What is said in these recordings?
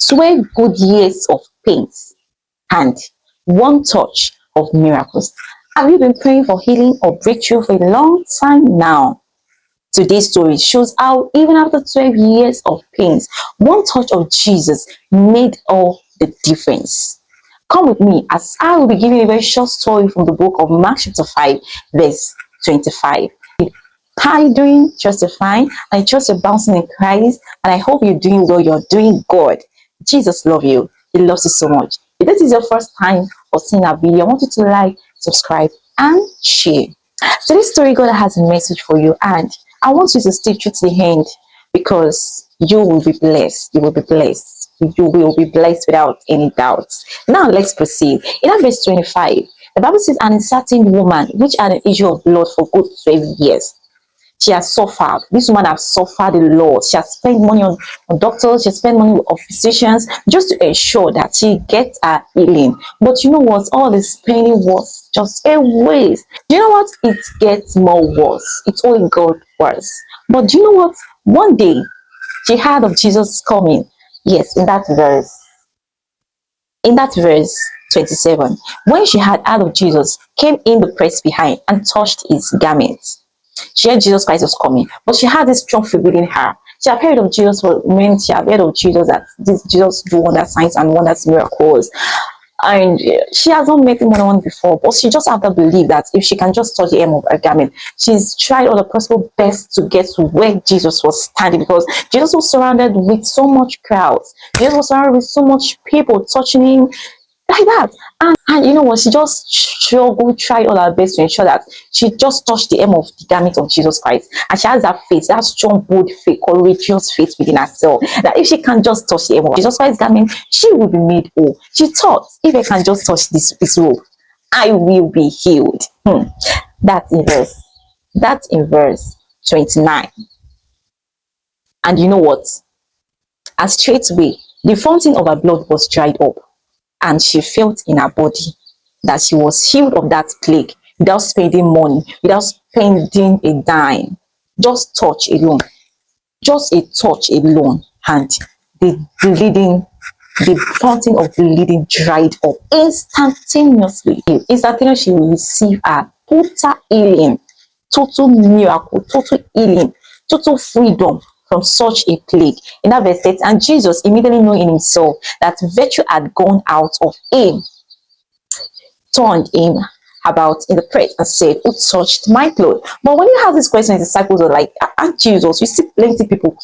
12 good years of pains and one touch of miracles. Have you been praying for healing or breakthrough for a long time now? Today's story shows how even after 12 years of pains, one touch of Jesus made all the difference. Come with me as I will be giving a very short story from the book of Mark chapter 5 verse 25. How are you doing? Trust you're fine. I trust you're bouncing in Christ, and I hope you're doing well. You're doing good. Jesus loves you. He loves you so much. If this is your first time or seeing our video, I want you to like, subscribe, and share. Today's story, God has a message for you, and I want you to stay true to the end because you will be blessed. You will be blessed. You will be blessed without any doubt. Now let's proceed. In that verse 25, the Bible says, "And a certain woman which had an issue of blood for good 12 years." She has suffered. This woman has suffered a lot. She has spent money on doctors. She has spent money on physicians just to ensure that she gets her healing. But you know what? All this spending was just a waste. Do you know what? It gets more worse. It only got worse. But do you know what? One day, she heard of Jesus coming. Yes, in that verse 27, when she had heard of Jesus, came in the press behind and touched his garments. She heard Jesus Christ was coming, but she had this strong feeling within her. She had heard of Jesus for when she had heard of Jesus, that this Jesus do wonder signs and wonders, miracles. And she has not met him one before, but she just had to believe that if she can just touch the hem of her garment, she's tried all the possible best to get to where Jesus was standing, because Jesus was surrounded with so much crowds. Jesus was surrounded with so much people touching him like that. And you know what? She just struggled, tried all her best to ensure that she just touched the hem of the garment of Jesus Christ. And she has that faith, that strong, bold faith, courageous faith within herself, that if she can just touch the hem of Jesus Christ's garment, she will be made whole. She thought, if I can just touch this robe, I will be healed. That's in verse 29. And you know what? And straightway, the fountain of her blood was dried up, and she felt in her body that she was healed of that plague without spending money, without spending a dime. Just a touch alone, and the fountain of bleeding dried up instantaneously. Instantaneously, she will receive a total healing, total miracle, total healing, total freedom from such a plague. In that verse 8, and Jesus, immediately knowing himself that virtue had gone out of him, turned him about in the press and said, "Who touched my clothes?" But when you have this question, the disciples are like, "And Jesus, you see plenty people,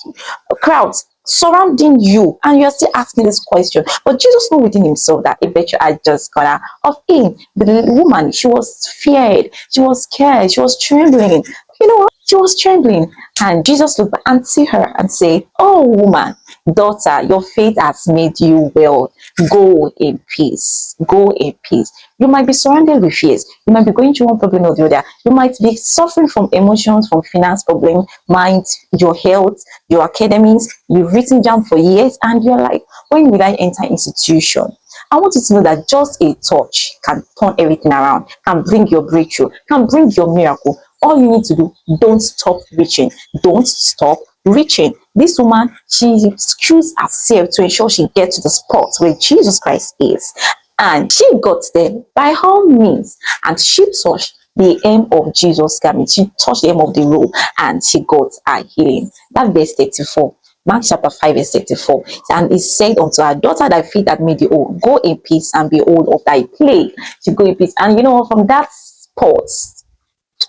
crowds surrounding you, and you are still asking this question." But Jesus knew within himself that a virtue had just gone out of him. The woman, she was feared, she was scared, she was trembling. You know what? She was trembling. And Jesus looked back and see her and say, "Oh woman, daughter, your faith has made you well. Go in peace. Go in peace." You might be surrounded with fears. You might be going through one problem or the other. You might be suffering from emotions, from finance problem, mind, your health, your academics. You've written down for years and you're like, when will I enter institution? I want you to know that just a touch can turn everything around, can bring your breakthrough, can bring your miracle. All you need to do, don't stop reaching. Don't stop reaching. This woman, she excused herself to ensure she gets to the spot where Jesus Christ is. And she got there by all means. And she touched the hem of Jesus' garment. She touched the hem of the robe and she got her healing. That verse 34. Mark chapter 5 verse 34. And he said unto her, "Daughter, thy faith hath made thee whole. Go in peace and be whole of thy plague." She go in peace. And you know, from that spot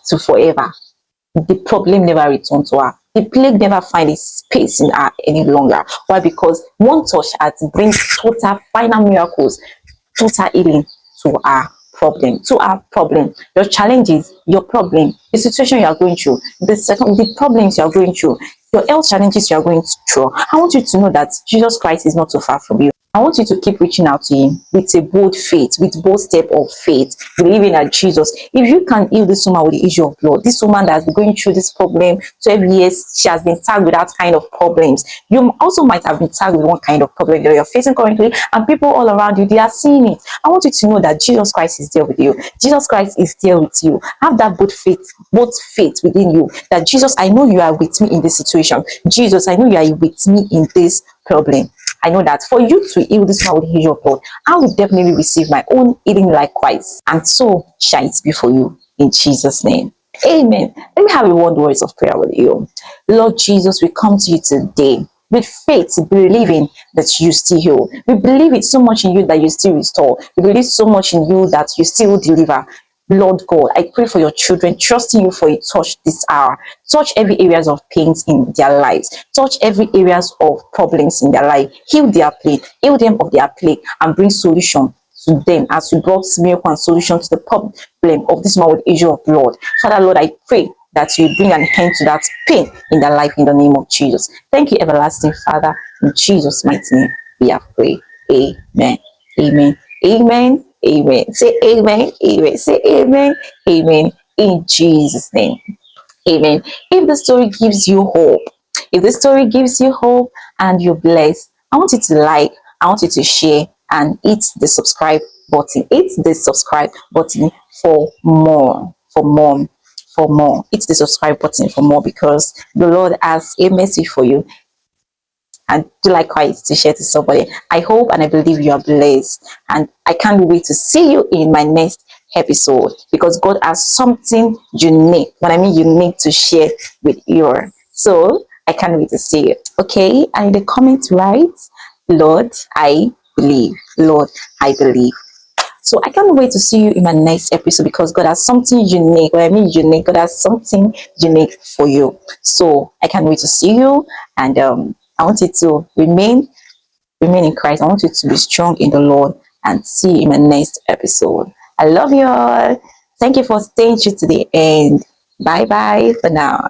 to forever, the problem never returned to her. The plague never find a space in her any longer. Why? Because one touch has bring total final miracles, total healing to our problem. Your challenges, your problem, the situation you are going through, the problems you are going through, your health challenges you are going through. I want you to know that Jesus Christ is not too far from you. I want you to keep reaching out to him with a bold faith, with bold step of faith, believing that Jesus, if you can heal this woman with the issue of blood, this woman that's been going through this problem 12 years, she has been tagged with that kind of problems. You also might have been tagged with one kind of problem that you're facing currently, and people all around you, they are seeing it. I want you to know that Jesus Christ is there with you. Jesus Christ is there with you. Have that bold faith within you, that Jesus, I know you are with me in this situation. Jesus, I know you are with me in this problem. I know that for you to heal this man with the issue of blood, I will definitely receive my own healing likewise. And so shall it be for you in Jesus' name. Amen. Let me have a word words of prayer with you. Lord Jesus, we come to you today with faith, believing that you still heal. We believe it so much in you that you still restore. We believe so much in you that you still deliver. Lord God, I pray for your children, trusting you for a touch this hour. Touch every areas of pains in their lives. Touch every areas of problems in their life. Heal their pain, heal them of their plague, and bring solution to them as you brought miracle and solution to the problem of this man with issue of blood. Father, Lord, I pray that you bring an end to that pain in their life in the name of Jesus. Thank you, everlasting Father. In Jesus' mighty name, we have prayed. Amen. Amen. Amen. Amen. Say amen. Amen. Say amen. Amen. In Jesus' name. Amen. If the story gives you hope, if the story gives you hope and you're blessed, I want you to like, I want you to share and hit the subscribe button. Hit the subscribe button for more, for more, for more. Hit the subscribe button for more because the Lord has a message for you. And do likewise to share to somebody. I hope and I believe you are blessed. And I can't wait to see you in my next episode because God has something unique. What I mean unique to share with you. So I can't wait to see you. Okay. And in the comments, write, Lord, I believe. Lord, I believe. So I can't wait to see you in my next episode because God has something unique. What I mean unique, God has something unique for you. So I can't wait to see you. And I want you to remain in Christ. I want you to be strong in the Lord and see you in my next episode. I love you all. Thank you for staying true to the end. Bye bye for now.